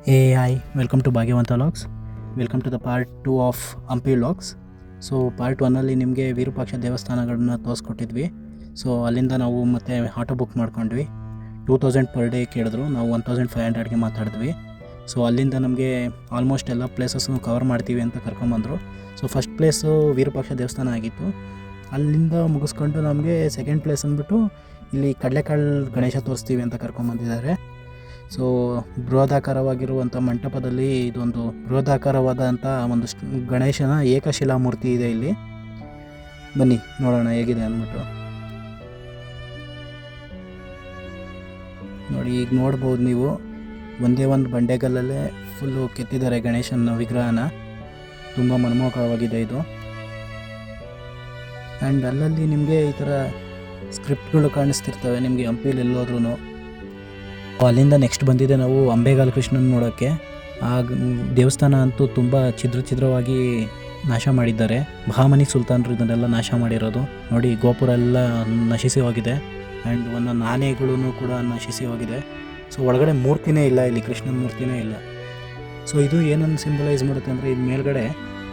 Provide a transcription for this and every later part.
Hey, hi, welcome to Bhagyavantha vlogs. Welcome to the part 2 of Hampi vlogs. So part 1ಅಲ್ಲಿ ನಿಮಗೆ Virupaksha ದೇವಸ್ಥಾನಗಳನ್ನ ತೋರಿಸ್ಕೊಟ್ಟಿದ್ವಿ. So ಅಲ್ಲಿಂದ ನಾವು ಮತ್ತೆ ಆಟೋ ಬುಕ್ ಮಾಡ್ಕೊಂಡ್ವಿ. 2000 ಪರ್ ಡೇ ಕೇಳಿದ್ರು, ನಾವು 1500ಗೆ ಮಾತಾಡಿದ್ವಿ. ಸೊ ಅಲ್ಲಿಂದ ನಮಗೆ ಆಲ್ಮೋಸ್ಟ್ ಎಲ್ಲ ಪ್ಲೇಸಸ್ಸನ್ನು ಕವರ್ ಮಾಡ್ತೀವಿ ಅಂತ ಕರ್ಕೊಂಬಂದರು. ಸೊ ಫಸ್ಟ್ ಪ್ಲೇಸು ವಿರೂಪಾಕ್ಷ ದೇವಸ್ಥಾನ ಆಗಿತ್ತು. ಅಲ್ಲಿಂದ ಮುಗಿಸ್ಕೊಂಡು ನಮಗೆ ಸೆಕೆಂಡ್ ಪ್ಲೇಸ್ ಅಂದ್ಬಿಟ್ಟು ಇಲ್ಲಿ ಕಡಲೆಕಾಳು ಗಣೇಶ ತೋರಿಸ್ತೀವಿ ಅಂತ ಕರ್ಕೊಂಬಂದಿದ್ದಾರೆ. ಸೊ ಬೃಹದಾಕಾರವಾಗಿರುವಂಥ ಮಂಟಪದಲ್ಲಿ ಇದೊಂದು ಬೃಹದಾಕಾರವಾದಂಥ ಒಂದು ಗಣೇಶನ ಏಕಶಿಲಾ ಮೂರ್ತಿ ಇದೆ. ಇಲ್ಲಿ ಬನ್ನಿ ನೋಡೋಣ ಹೇಗಿದೆ ಅಂದ್ಬಿಟ್ಟು. ನೋಡಿ, ಈಗ ನೋಡ್ಬೋದು ನೀವು, ಒಂದೇ ಒಂದು ಬಂಡೆಗಲ್ಲಲ್ಲೇ ಫುಲ್ಲು ಕೆತ್ತಿದ್ದಾರೆ ಗಣೇಶನ ವಿಗ್ರಹನ. ತುಂಬ ಮನಮೋಹಕವಾಗಿದೆ ಇದು. ಆ್ಯಂಡ್ ಅಲ್ಲಲ್ಲಿ ನಿಮಗೆ ಈ ಥರ ಸ್ಕ್ರಿಪ್ಟ್ಗಳು ಕಾಣಿಸ್ತಿರ್ತವೆ ನಿಮಗೆ ಹಂಪಿಲಿ ಎಲ್ಲೋದ್ರೂ. ಅಲ್ಲಿಂದ ನೆಕ್ಸ್ಟ್ ಬಂದಿದೆ ನಾವು ಅಂಬೇಗಾಲ ಕೃಷ್ಣನ ನೋಡೋಕ್ಕೆ. ಆ ದೇವಸ್ಥಾನ ಅಂತೂ ತುಂಬ ಛಿದ್ರವಾಗಿ ನಾಶ ಮಾಡಿದ್ದಾರೆ. ಬಹಾಮನಿ ಸುಲ್ತಾನರು ಇದನ್ನೆಲ್ಲ ನಾಶ ಮಾಡಿರೋದು. ನೋಡಿ, ಗೋಪುರ ಎಲ್ಲ ನಶಿಸಿ ಹೋಗಿದೆ. ಆ್ಯಂಡ್ ಒಂದೊಂದು ಆನೆಗಳೂ ಕೂಡ ನಶಿಸಿ ಹೋಗಿದೆ. ಸೊ ಒಳಗಡೆ ಮೂರ್ತಿನೇ ಇಲ್ಲ, ಇಲ್ಲಿ ಕೃಷ್ಣನ ಮೂರ್ತಿನೇ ಇಲ್ಲ. ಸೊ ಇದು ಏನನ್ನು ಸಿಂಬಲೈಸ್ ಮಾಡುತ್ತೆ ಅಂದರೆ, ಇದು ಮೇಲ್ಗಡೆ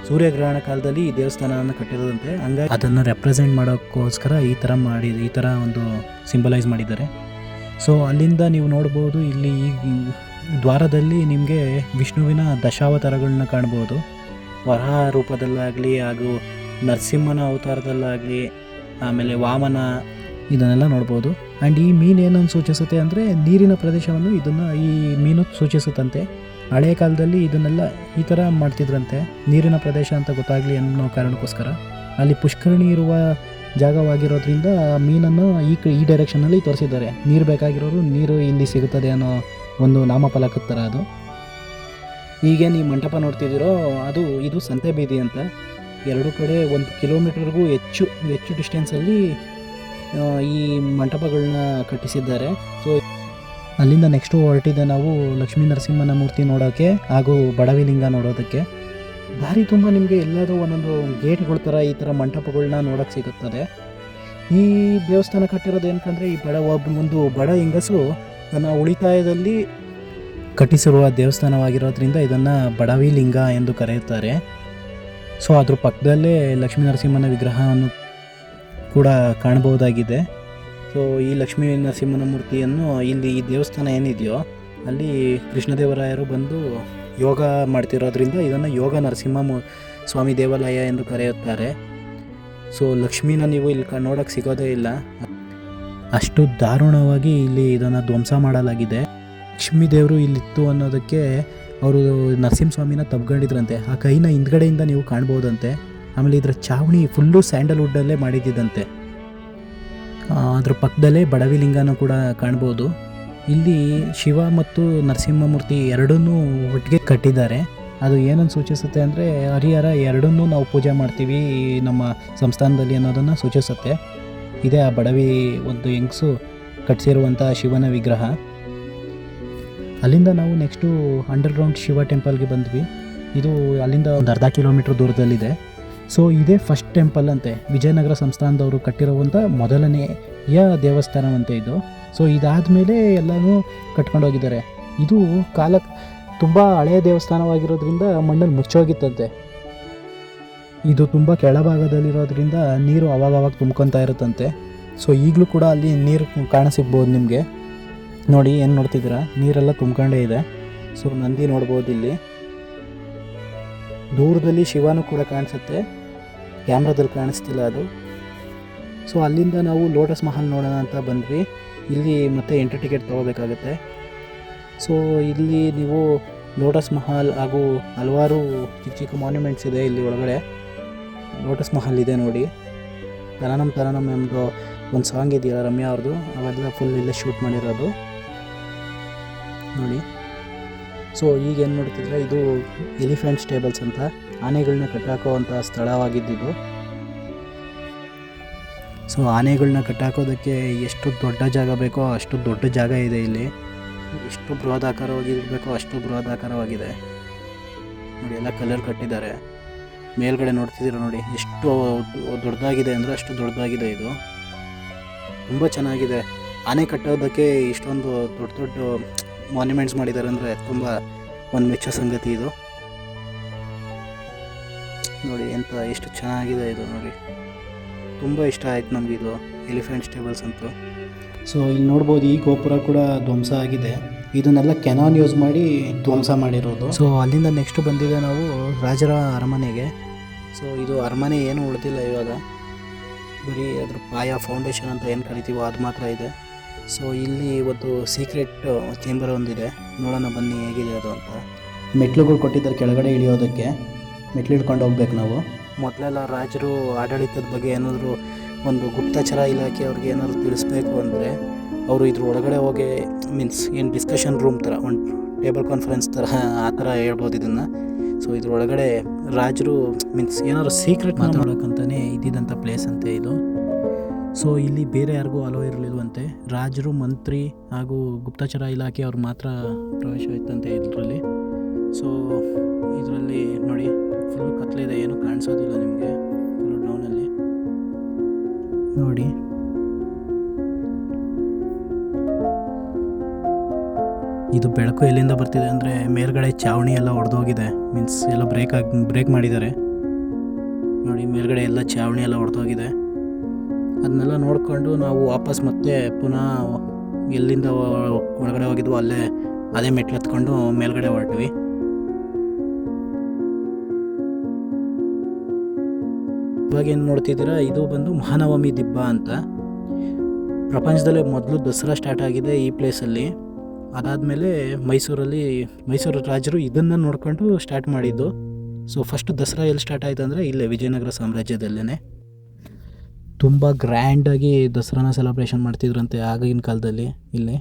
ಸೂರ್ಯಗ್ರಹಣ ಕಾಲದಲ್ಲಿ ಈ ದೇವಸ್ಥಾನವನ್ನು ಕಟ್ಟಿರೋದಂತೆ. ಹಂಗಾಗಿ ಅದನ್ನು ರೆಪ್ರೆಸೆಂಟ್ ಮಾಡೋಕ್ಕೋಸ್ಕರ ಈ ಥರ ಒಂದು ಸಿಂಬಲೈಸ್ ಮಾಡಿದ್ದಾರೆ. ಸೊ ಅಲ್ಲಿಂದ ನೀವು ನೋಡ್ಬೋದು, ಇಲ್ಲಿ ಈ ದ್ವಾರದಲ್ಲಿ ನಿಮಗೆ ವಿಷ್ಣುವಿನ ದಶಾವತಾರಗಳನ್ನ ಕಾಣ್ಬೋದು. ವರಹ ರೂಪದಲ್ಲಾಗಲಿ ಹಾಗೂ ನರಸಿಂಹನ ಅವತಾರದಲ್ಲಾಗಲಿ, ಆಮೇಲೆ ವಾಮನ, ಇದನ್ನೆಲ್ಲ ನೋಡ್ಬೋದು. ಆ್ಯಂಡ್ ಈ ಮೀನು ಏನನ್ನು ಸೂಚಿಸುತ್ತೆ ಅಂದರೆ, ನೀರಿನ ಪ್ರದೇಶವನ್ನು ಈ ಮೀನು ಸೂಚಿಸುತ್ತಂತೆ. ಹಳೆಯ ಕಾಲದಲ್ಲಿ ಇದನ್ನೆಲ್ಲ ಈ ಥರ ಮಾಡ್ತಿದ್ರಂತೆ, ನೀರಿನ ಪ್ರದೇಶ ಅಂತ ಗೊತ್ತಾಗಲಿ ಅನ್ನೋ ಕಾರಣಕ್ಕೋಸ್ಕರ. ಅಲ್ಲಿ ಪುಷ್ಕರಣಿ ಇರುವ ಜಾಗವಾಗಿರೋದ್ರಿಂದ ಮೀನನ್ನು ಈ ಡೈರೆಕ್ಷನಲ್ಲಿ ತೋರಿಸಿದ್ದಾರೆ. ನೀರು ಬೇಕಾಗಿರೋರು ನೀರು ಇಲ್ಲಿ ಸಿಗುತ್ತದೆ ಅನ್ನೋ ಒಂದು ನಾಮಫಲಕದ ಥರ ಅದು. ಈಗೇನು ಈ ಮಂಟಪ ನೋಡ್ತಿದ್ದೀರೋ ಇದು ಸಂತೆ ಬೀದಿ ಅಂತ. ಎರಡು ಕಡೆ 1 ಕಿಲೋಮೀಟರ್ಗೂ ಹೆಚ್ಚು ಡಿಸ್ಟೆನ್ಸಲ್ಲಿ ಈ ಮಂಟಪಗಳನ್ನ ಕಟ್ಟಿಸಿದ್ದಾರೆ. ಸೊ ಅಲ್ಲಿಂದ ನೆಕ್ಸ್ಟು ಹೊರಟಿದೆ ನಾವು ಲಕ್ಷ್ಮೀ ನರಸಿಂಹನ ಮೂರ್ತಿ ನೋಡೋಕ್ಕೆ ಹಾಗೂ ಬಡವಿಲಿಂಗ ನೋಡೋದಕ್ಕೆ. ದಾರಿ ತುಂಬ ನಿಮಗೆ ಎಲ್ಲಾದರೂ ಒಂದೊಂದು ಗೇಟ್ಗಳ ಥರ ಈ ಥರ ಮಂಟಪಗಳನ್ನ ನೋಡೋಕ್ಕೆ ಸಿಗುತ್ತದೆ. ಈ ದೇವಸ್ಥಾನ ಕಟ್ಟಿರೋದು ಏನಕ್ಕಂದರೆ, ಈ ಒಂದು ಬಡ ಹೆಂಗಸು ತನ್ನ ಉಳಿತಾಯದಲ್ಲಿ ಕಟ್ಟಿಸಿರುವ ದೇವಸ್ಥಾನವಾಗಿರೋದ್ರಿಂದ ಇದನ್ನು ಬಡವಿ ಲಿಂಗ ಎಂದು ಕರೆಯುತ್ತಾರೆ. ಸೊ ಅದ್ರ ಪಕ್ಕದಲ್ಲೇ ಲಕ್ಷ್ಮೀ ನರಸಿಂಹನ ವಿಗ್ರಹವನ್ನು ಕೂಡ ಕಾಣಬಹುದಾಗಿದೆ. ಸೊ ಈ ಲಕ್ಷ್ಮೀ ನರಸಿಂಹನ ಮೂರ್ತಿಯನ್ನು ಇಲ್ಲಿ ಈ ದೇವಸ್ಥಾನ ಏನಿದೆಯೋ ಅಲ್ಲಿ ಕೃಷ್ಣದೇವರಾಯರು ಬಂದು ಯೋಗ ಮಾಡ್ತಿರೋದ್ರಿಂದ ಇದನ್ನು ಯೋಗ ನರಸಿಂಹ ಸ್ವಾಮಿ ದೇವಾಲಯ ಎಂದು ಕರೆಯುತ್ತಾರೆ. ಸೊ ಲಕ್ಷ್ಮೀನ ನೀವು ಇಲ್ಲಿ ನೋಡೋಕ್ಕೆ ಸಿಗೋದೇ ಇಲ್ಲ, ಅಷ್ಟು ದಾರುಣವಾಗಿ ಇಲ್ಲಿ ಇದನ್ನು ಧ್ವಂಸ ಮಾಡಲಾಗಿದೆ. ಲಕ್ಷ್ಮೀ ದೇವರು ಇಲ್ಲಿತ್ತು ಅನ್ನೋದಕ್ಕೆ ಅವರು ನರಸಿಂಹಸ್ವಾಮಿನ ತಬ್ಕೊಂಡಿದ್ರಂತೆ. ಆ ಕೈನ ಹಿಂದ್ಗಡೆಯಿಂದ ನೀವು ಕಾಣ್ಬೋದಂತೆ. ಆಮೇಲೆ ಇದರ ಚಾವಣಿ ಫುಲ್ಲು ಸ್ಯಾಂಡಲ್ವುಡ್ಡಲ್ಲೇ ಮಾಡಿದ್ದಂತೆ. ಅದ್ರ ಪಕ್ಕದಲ್ಲೇ ಬಡವಿಲಿಂಗನೂ ಕೂಡ ಕಾಣ್ಬೋದು. ಇಲ್ಲಿ ಶಿವ ಮತ್ತು ನರಸಿಂಹಮೂರ್ತಿ ಎರಡನ್ನೂ ಒಟ್ಟಿಗೆ ಕಟ್ಟಿದ್ದಾರೆ. ಅದು ಏನನ್ನು ಸೂಚಿಸುತ್ತೆ ಅಂದರೆ, ಹರಿಹರ ಎರಡನ್ನೂ ನಾವು ಪೂಜೆ ಮಾಡ್ತೀವಿ ನಮ್ಮ ಸಂಸ್ಥಾನದಲ್ಲಿ ಅನ್ನೋದನ್ನು ಸೂಚಿಸುತ್ತೆ. ಇದೇ ಆ ಬಡವಿ ಒಂದು ಹೆಂಗಸು ಕಟ್ಟಿಸಿರುವಂಥ ಶಿವನ ವಿಗ್ರಹ. ಅಲ್ಲಿಂದ ನಾವು ನೆಕ್ಸ್ಟು ಅಂಡರ್ಗ್ರೌಂಡ್ ಶಿವ ಟೆಂಪಲ್ಗೆ ಬಂದ್ವಿ. ಇದು ಅಲ್ಲಿಂದ ಒಂದು ಅರ್ಧ ಕಿಲೋಮೀಟ್ರ್ ದೂರದಲ್ಲಿದೆ. ಸೊ ಇದೇ ಫಸ್ಟ್ ಟೆಂಪಲ್ ಅಂತೆ, ವಿಜಯನಗರ ಸಂಸ್ಥಾನದವರು ಕಟ್ಟಿರುವಂಥ ಮೊದಲನೆಯ ದೇವಸ್ಥಾನವಂತೆ ಇದು. ಸೊ ಇದಾದಮೇಲೆ ಎಲ್ಲನೂ ಕಟ್ಕೊಂಡೋಗಿದ್ದಾರೆ. ಇದು ತುಂಬ ಹಳೆಯ ದೇವಸ್ಥಾನವಾಗಿರೋದ್ರಿಂದ ಮಣ್ಣಲ್ಲಿ ಮುಚ್ಚೋಗಿತ್ತಂತೆ. ಇದು ತುಂಬ ಕೆಳಭಾಗದಲ್ಲಿರೋದ್ರಿಂದ ನೀರು ಅವಾಗವಾಗ ತುಂಬ್ಕೊತಾ ಇರುತ್ತಂತೆ. ಸೊ ಈಗಲೂ ಕೂಡ ಅಲ್ಲಿ ನೀರು ಕಾಣಸಿಗ್ಬೋದು ನಿಮಗೆ. ನೋಡಿ, ಏನು ನೋಡ್ತಿದ್ದೀರಾ, ನೀರೆಲ್ಲ ತುಂಬ್ಕೊಂಡೇ ಇದೆ. ಸೊ ನಂದಿ ನೋಡ್ಬೋದು ಇಲ್ಲಿ. ದೂರದಲ್ಲಿ ಶಿವನೂ ಕೂಡ ಕಾಣಿಸುತ್ತೆ, ಕ್ಯಾಮ್ರಾದಲ್ಲಿ ಕಾಣಿಸ್ತಿಲ್ಲ ಅದು. ಸೊ ಅಲ್ಲಿಂದ ನಾವು ಲೋಟಸ್ ಮಹಲ್ ನೋಡೋಣ ಅಂತ ಬಂದ್ವಿ. ಇಲ್ಲಿ ಮತ್ತೆ ಎಂಟ್ರಿ ಟಿಕೆಟ್ ತೊಗೋಬೇಕಾಗತ್ತೆ. ಸೊ ಇಲ್ಲಿ ನೀವು ಲೋಟಸ್ ಮಹಲ್ ಹಾಗೂ ಹಲವಾರು ಚಿಕ್ಕ ಮಾನ್ಯುಮೆಂಟ್ಸ್ ಇದೆ ಇಲ್ಲಿ ಒಳಗಡೆ. ಲೋಟಸ್ ಮಹಲ್ ಇದೆ ನೋಡಿ, ತನನಂ ಎಂಬ ಒಂದು ಸಾಂಗ್ ಇದೆಯಲ್ಲ ರಮ್ಯಾ ಅವ್ರದ್ದು, ಅವೆಲ್ಲ ಫುಲ್ ಇಲ್ಲೇ ಶೂಟ್ ಮಾಡಿರೋದು ನೋಡಿ. ಸೊ ಈಗೇನು ನೋಡ್ತಿದ್ರೆ, ಇದು ಎಲಿಫೆಂಟ್ ಸ್ಟೇಬಲ್ಸ್ ಅಂತ, ಆನೆಗಳನ್ನ ಕಟ್ಟಾಕೋವಂಥ ಸ್ಥಳವಾಗಿದ್ದು. ಸೊ ಆನೆಗಳನ್ನ ಕಟ್ಟಾಕೋದಕ್ಕೆ ಎಷ್ಟು ದೊಡ್ಡ ಜಾಗ ಬೇಕೋ ಅಷ್ಟು ದೊಡ್ಡ ಜಾಗ ಇದೆ ಇಲ್ಲಿ. ಎಷ್ಟು ಬೃಹದಾಕಾರವಾಗಿರಬೇಕೋ ಅಷ್ಟು ಬೃಹದಾಕಾರವಾಗಿದೆ ನೋಡಿ. ಎಲ್ಲ ಕಲ್ಲರ್ ಕಟ್ಟಿದ್ದಾರೆ. ಮೇಲ್ಗಡೆ ನೋಡ್ತಿದ್ದೀರ ನೋಡಿ, ಎಷ್ಟು ದೊಡ್ಡದಾಗಿದೆ ಅಂದರೆ ಅಷ್ಟು ದೊಡ್ಡದಾಗಿದೆ. ಇದು ತುಂಬ ಚೆನ್ನಾಗಿದೆ. ಆನೆ ಕಟ್ಟೋದಕ್ಕೆ ಇಷ್ಟೊಂದು ದೊಡ್ಡ ಮಾನ್ಯುಮೆಂಟ್ಸ್ ಮಾಡಿದ್ದಾರೆ ಅಂದರೆ ತುಂಬ ಒಂದು ಮೆಚ್ಚೋ ಸಂಗತಿ ಇದು. ನೋಡಿ ಎಷ್ಟು ಚೆನ್ನಾಗಿದೆ ಇದು ನೋಡಿ, ತುಂಬ ಇಷ್ಟ ಆಯ್ತು ನಮಗಿದು ಎಲಿಫೆಂಟ್ ಸ್ಟೇಬಲ್ಸ್ ಅಂತೂ. ಸೊ ಇಲ್ಲಿ ನೋಡ್ಬೋದು ಈ ಗೋಪುರ ಕೂಡ ಧ್ವಂಸ ಆಗಿದೆ, ಇದನ್ನೆಲ್ಲ ಕೆನಾನ್ ಯೂಸ್ ಮಾಡಿ ಧ್ವಂಸ ಮಾಡಿರೋದು. ಸೊ ಅಲ್ಲಿಂದ ನೆಕ್ಸ್ಟ್ ಬಂದಿದೆ ನಾವು ರಾಜರ ಅರಮನೆಗೆ. ಸೊ ಇದು ಅರಮನೆ ಏನು ಉಳಿದಿಲ್ಲ ಇವಾಗ, ಬರೀ ಅದ್ರ ಫೌಂಡೇಶನ್ ಅಂತ ಏನು ಕರಿತೀವೋ ಅದು ಮಾತ್ರ ಇದೆ. ಸೊ ಇಲ್ಲಿ ಇವತ್ತು ಸೀಕ್ರೆಟ್ ಚೇಂಬರ್ ಒಂದಿದೆ, ನೋಡೋಣ ಬನ್ನಿ ಹೇಗಿದೆ ಅದು ಅಂತ. ಮೆಟ್ಲುಗಳು ಕೊಟ್ಟಿದ್ದಾರೆ ಕೆಳಗಡೆ ಇಳಿಯೋದಕ್ಕೆ, ಮೆಟ್ಲು ಹಿಡ್ಕೊಂಡು ಹೋಗ್ಬೇಕು ನಾವು. ಮೊದಲೆಲ್ಲ ರಾಜರು ಆಡಳಿತದ ಬಗ್ಗೆ ಏನಾದರೂ ಒಂದು ಗುಪ್ತಚರ ಇಲಾಖೆ ಅವ್ರಿಗೆ ಏನಾದರೂ ತಿಳಿಸ್ಬೇಕು ಅಂದರೆ ಅವರು ಇದ್ರ ಒಳಗಡೆ ಹೋಗಿ ಮೀನ್ಸ್ ಏನು ಡಿಸ್ಕಷನ್ ರೂಮ್ ಥರ ಒಂದು ಟೇಬಲ್ ಕಾನ್ಫರೆನ್ಸ್ ಥರ ಆ ಥರ ಹೇಳ್ಬೋದು ಇದನ್ನು. ಸೊ ಇದ್ರ ಒಳಗಡೆ ರಾಜರು ಮೀನ್ಸ್ ಏನಾದ್ರು ಸೀಕ್ರೆಟ್ ಮಾತಾಡೋಕ್ಕಂತಲೇ ಇದ್ದಿದ್ದಂಥ ಪ್ಲೇಸ್ ಅಂತೆ ಇದು. ಸೊ ಇಲ್ಲಿ ಬೇರೆ ಯಾರಿಗೂ ಅಲೋ ಇರಲಿಲ್ವಂತೆ, ರಾಜರು, ಮಂತ್ರಿ ಹಾಗೂ ಗುಪ್ತಚರ ಇಲಾಖೆ ಅವ್ರು ಮಾತ್ರ ಪ್ರವೇಶ ಇತ್ತಂತೆ ಇದರಲ್ಲಿ. ಸೊ ಇದರಲ್ಲಿ ನೋಡಿ ಫುಲ್ ಕತ್ಲಿದೆ, ಏನು ಕಾಣಿಸೋದಿಲ್ಲ ನಿಮಗೆ, ಫುಲ್ ಡೌನಲ್ಲಿ ನೋಡಿ. ಇದು ಬೆಳಕು ಎಲ್ಲಿಂದ ಬರ್ತಿದೆ ಅಂದರೆ ಮೇಲ್ಗಡೆ ಚಾವಣಿ ಎಲ್ಲ ಒಡೆದೋಗಿದೆ, ಮೀನ್ಸ್ ಎಲ್ಲ ಬ್ರೇಕ್ ಮಾಡಿದ್ದಾರೆ ನೋಡಿ. ಮೇಲ್ಗಡೆ ಎಲ್ಲ ಚಾವಣಿ ಎಲ್ಲ ಒಡೆದೋಗಿದೆ. ಅದನ್ನೆಲ್ಲ ನೋಡಿಕೊಂಡು ನಾವು ವಾಪಸ್ ಮತ್ತೆ ಪುನಃ ಎಲ್ಲಿಂದ ಒಳಗಡೆ ಹೋಗಿದ್ವೋ ಅದೇ ಮೆಟ್ಲು ಹತ್ಕೊಂಡು ಮೇಲ್ಗಡೆ ಹೊರಟ್ವಿ. ಇವಾಗ ಏನು ನೋಡ್ತಿದ್ದೀರಾ, ಇದು ಬಂದು ಮಹಾನವಮಿ ದಿಬ್ಬ ಅಂತ. ಪ್ರಪಂಚದಲ್ಲೇ ಮೊದಲು ದಸರಾ ಸ್ಟಾರ್ಟ್ ಆಗಿದೆ ಈ ಪ್ಲೇಸಲ್ಲಿ. ಅದಾದಮೇಲೆ ಮೈಸೂರು ರಾಜರು ಇದನ್ನು ನೋಡ್ಕೊಂಡು ಸ್ಟಾರ್ಟ್ ಮಾಡಿದ್ದು. ಸೊ ಫಸ್ಟ್ ದಸರಾ ಎಲ್ಲಿ ಸ್ಟಾರ್ಟ್ ಆಯಿತು ಅಂದರೆ ಇಲ್ಲೇ ವಿಜಯನಗರ ಸಾಮ್ರಾಜ್ಯದಲ್ಲೇ. ತುಂಬ ಗ್ರ್ಯಾಂಡಾಗಿ ದಸರಾನ ಸೆಲೆಬ್ರೇಷನ್ ಮಾಡ್ತಿದ್ರಂತೆ ಆಗಿನ ಕಾಲದಲ್ಲಿ ಇಲ್ಲಿ.